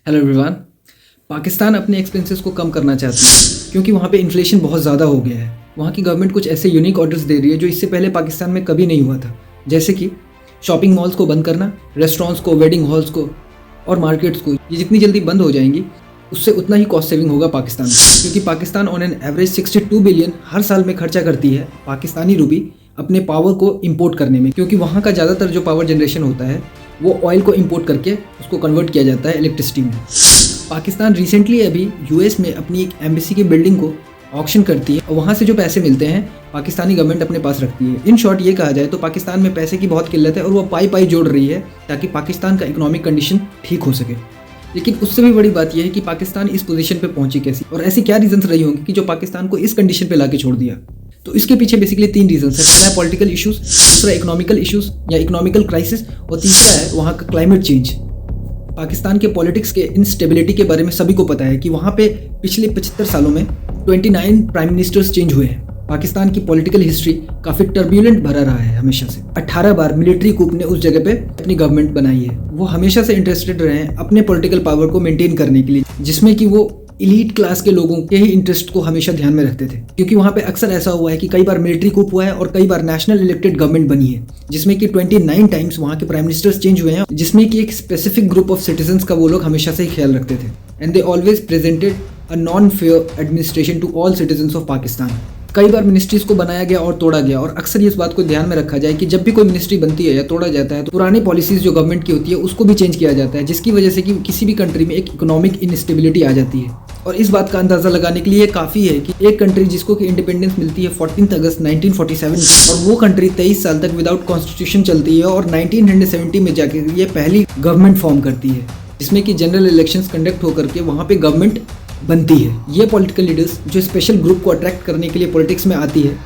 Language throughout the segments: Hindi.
Hello everyone. पाकिस्तान अपने एक्सपेंसेस को कम करना चाहती है क्योंकि वहाँ पे इन्फ्लेशन बहुत ज़्यादा हो गया है। वहाँ की गवर्नमेंट कुछ ऐसे यूनिक ऑर्डर्स दे रही है जो इससे पहले पाकिस्तान में कभी नहीं हुआ था, जैसे कि शॉपिंग मॉल्स को बंद करना, रेस्टोरेंट्स को, वेडिंग हॉल्स को और मार्केट्स को। ये जितनी जल्दी बंद हो जाएंगी उससे उतना ही कॉस्ट सेविंग होगा पाकिस्तान को, क्योंकि Pakistan on an average 62 billion हर साल में खर्चा करती है पाकिस्तानी रुपी अपने पावर को इंपोर्ट करने में, क्योंकि वहाँ का ज़्यादातर जो पावर जनरेशन होता है वो ऑयल को इंपोर्ट करके उसको कन्वर्ट किया जाता है इलेक्ट्रिसिटी में। पाकिस्तान रिसेंटली अभी यूएस में अपनी एक एम्बेसी की बिल्डिंग को ऑक्शन करती है और वहाँ से जो पैसे मिलते हैं पाकिस्तानी गवर्नमेंट अपने पास रखती है। इन शॉर्ट ये कहा जाए तो पाकिस्तान में पैसे की बहुत किल्लत है और वो पाई जोड़ रही है ताकि पाकिस्तान का इकोनॉमिक कंडीशन ठीक हो सके। लेकिन उससे भी बड़ी बात यह है कि पाकिस्तान इस पोजीशन पे पहुंची कैसी, और ऐसी क्या रीजंस रही होंगी कि जो पाकिस्तान को इस कंडीशन पे लाके छोड़ दिया। तो इसके पीछे बेसिकली 3 रीजंस है। पहला है पॉलिटिकल इश्यूज, दूसरा इकोनॉमिकल इश्यूज या इकोनॉमिकल क्राइसिस, और तीसरा है वहाँ का क्लाइमेट चेंज। पाकिस्तान के पॉलिटिक्स के इंस्टेबिलिटी के बारे में सभी को पता है कि वहाँ पे पिछले 75 सालों में 29 प्राइम मिनिस्टर्स चेंज हुए हैं। पाकिस्तान की पॉलिटिकल हिस्ट्री काफ़ी टर्ब्यूलेंट भरा रहा है हमेशा से। 18 बार मिलिट्री कूप ने उस जगह पे अपनी गवर्नमेंट बनाई है। वो हमेशा से इंटरेस्टेड रहे हैं अपने पॉलिटिकल पावर को मेंटेन करने के लिए, जिसमें कि वो इलीट क्लास के लोगों के ही इंटरेस्ट को हमेशा ध्यान में रखते थे, क्योंकि वहाँ पे अक्सर ऐसा हुआ है कि कई बार मिलिट्री कूप हुआ है और कई बार नेशनल इलेक्टेड गवर्नमेंट बनी है, जिसमें कि 29 टाइम्स वहाँ के प्राइम मिनिस्टर्स चेंज हुए हैं, जिसमें कि एक स्पेसिफिक ग्रुप ऑफ सिटीजन्स का वो लोग हमेशा से ही ख्याल रखते थे। And they always presented a non fair administration to all citizens of Pakistan. कई बार मिनिस्ट्रीज को बनाया गया और तोड़ा गया, और अक्सर इस बात को ध्यान में रखा जाए कि जब भी कोई मिनिस्ट्री बनती है या तोड़ा जाता है तो पुरानी पॉलिसीज जो गवर्नमेंट की होती है उसको भी चेंज किया जाता है, जिसकी वजह से कि किसी भी कंट्री में एक इकोनॉमिक इनस्टेबिलिटी आ जाती है। और इस बात का अंदाजा लगाने के लिए काफ़ी है कि एक कंट्री जिसको कि इंडिपेंडेंस मिलती है 14 अगस्त 1947 और वो कंट्री 23 साल तक विदाउट कॉन्स्टिट्यूशन चलती है, और 1970 में जाके ये पहली गवर्नमेंट फॉर्म करती है, जिसमें कि जनरल इलेक्शंस कंडक्ट होकर के वहाँ पे गवर्नमेंट बनती है। ये पॉलिटिकल लीडर्स जो स्पेशल ग्रुप को अट्रैक्ट करने के लिए पॉलिटिक्स में आती है,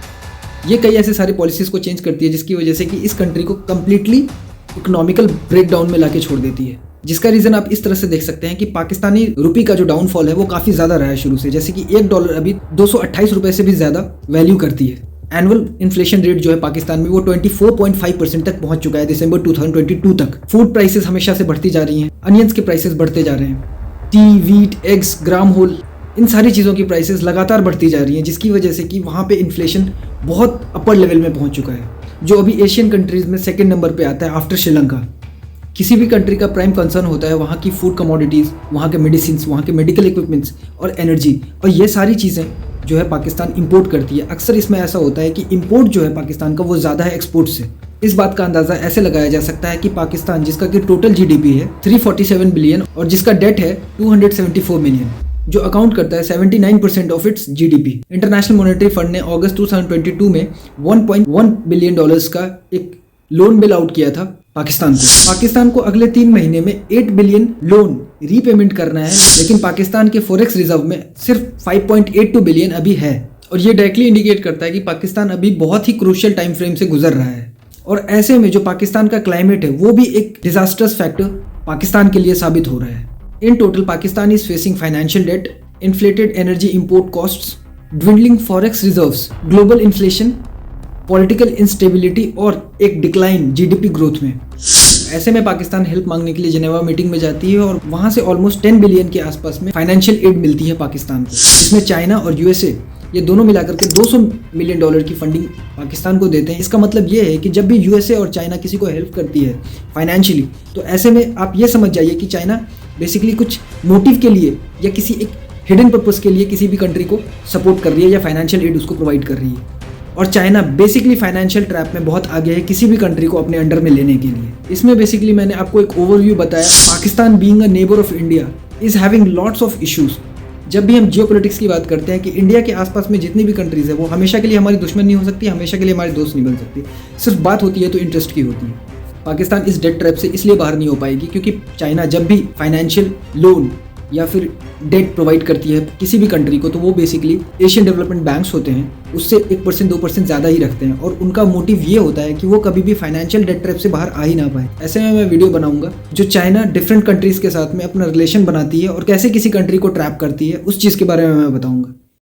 ये कई ऐसे सारे पॉलिसीज़ को चेंज करती है जिसकी वजह से कि इस कंट्री को कम्प्लीटली इकोनॉमिकल ब्रेकडाउन में लाके छोड़ देती है। जिसका रीज़न आप इस तरह से देख सकते हैं कि पाकिस्तानी रुपी का जो डाउनफॉल है वो काफ़ी ज़्यादा रहा है शुरू से, जैसे कि $1 अभी 228 रुपये से भी ज़्यादा वैल्यू करती है। एनुअल इन्फ्लेशन रेट जो है पाकिस्तान में वो 24.5% तक पहुंच चुका है दिसंबर 2022 तक। फूड प्राइसेस हमेशा से बढ़ती जा रही हैं, अनियंस के प्राइसेस बढ़ते जा रहे हैं, टी, वीट, एग्स, ग्राम होल, इन सारी चीज़ों की प्राइसेस लगातार बढ़ती जा रही हैं, जिसकी वजह से कि वहाँ पे इन्फ्लेशन बहुत अपर लेवल में पहुँच चुका है, जो अभी एशियन कंट्रीज़ में सेकंड नंबर पे आता है आफ्टर श्रीलंका। किसी भी कंट्री का प्राइम कंसर्न होता है वहाँ की फूड कमोडिटीज़, वहाँ के मेडिसिन, वहाँ के मेडिकल इक्विपमेंट्स और एनर्जी, और ये सारी चीज़ें जो है पाकिस्तान इंपोर्ट करती है। अक्सर इसमें ऐसा होता है कि इंपोर्ट जो है पाकिस्तान का वो ज़्यादा है एक्सपोर्ट से। इस बात का अंदाज़ा ऐसे लगाया जा सकता है कि पाकिस्तान, जिसका कि टोटल जीडीपी है 347 बिलियन और जिसका डेट है 274 मिलियन, जो अकाउंट करता है 79% of its GDP. International monetary fund ने अगस्त 2022 में $1.1 बिलियन का एक लोन बिल आउट किया था पाकिस्तान को। पाकिस्तान को अगले 3 महीने में 8 बिलियन लोन रीपेमेंट करना है, लेकिन पाकिस्तान के फॉरेक्स रिजर्व में सिर्फ 5.82 बिलियन अभी है, और ये डायरेक्टली इंडिकेट करता है कि पाकिस्तान अभी बहुत ही क्रूशियल टाइम फ्रेम से गुजर रहा है। और ऐसे में जो पाकिस्तान का क्लाइमेट है वो भी एक डिजास्टर्स फैक्टर पाकिस्तान के लिए साबित हो रहा है। In total Pakistan is facing financial debt, inflated energy import costs, dwindling forex reserves, global inflation, political instability और एक डिक्लाइन जीडीपी ग्रोथ में। ऐसे में पाकिस्तान हेल्प मांगने के लिए जिनेवा मीटिंग में जाती है और वहाँ से ऑलमोस्ट 10 बिलियन के आसपास में फाइनेंशियल एड मिलती है पाकिस्तान को, जिसमें चाइना और यूएसए ये दोनों मिलाकर के $200 मिलियन की फंडिंग पाकिस्तान को देते हैं। इसका मतलब ये है कि जब भी यूएसए और चाइना किसी को हेल्प करती है फाइनेंशियली, तो ऐसे में आप ये समझ जाइए कि चाइना बेसिकली कुछ मोटिव के लिए या किसी एक हिडन पर्पस के लिए किसी भी कंट्री को सपोर्ट कर रही है या फाइनेंशियल एड उसको प्रोवाइड कर रही है। और चाइना बेसिकली फाइनेंशियल ट्रैप में बहुत आगे है किसी भी कंट्री को अपने अंडर में लेने के लिए। इसमें बेसिकली मैंने आपको एक ओवरव्यू बताया। Pakistan being a neighbour of India is having lots of issues. जब भी हम जियोपॉलिटिक्स की बात करते हैं कि इंडिया के आसपास में जितनी भी कंट्रीज है वो हमेशा के लिए हमारी दुश्मन नहीं हो सकती, हमेशा के लिए हमारी दोस्त नहीं बन सकती। सिर्फ बात होती है तो इंटरेस्ट की होती है। पाकिस्तान इस डेट ट्रैप से इसलिए बाहर नहीं हो पाएगी क्योंकि चाइना जब भी फाइनेंशियल लोन या फिर डेट प्रोवाइड करती है किसी भी कंट्री को, तो वो बेसिकली एशियन डेवलपमेंट बैंक्स होते हैं उससे 1% 2% ज़्यादा ही रखते हैं, और उनका मोटिव ये होता है कि वो कभी भी फाइनेंशियल डेट ट्रैप से बाहर आ ही ना पाए। ऐसे में मैं वीडियो बनाऊंगा जो चाइना डिफरेंट कंट्रीज़ के साथ में अपना रिलेशन बनाती है और कैसे किसी कंट्री को ट्रैप करती है, उस चीज़ के बारे में मैं बताऊंगा।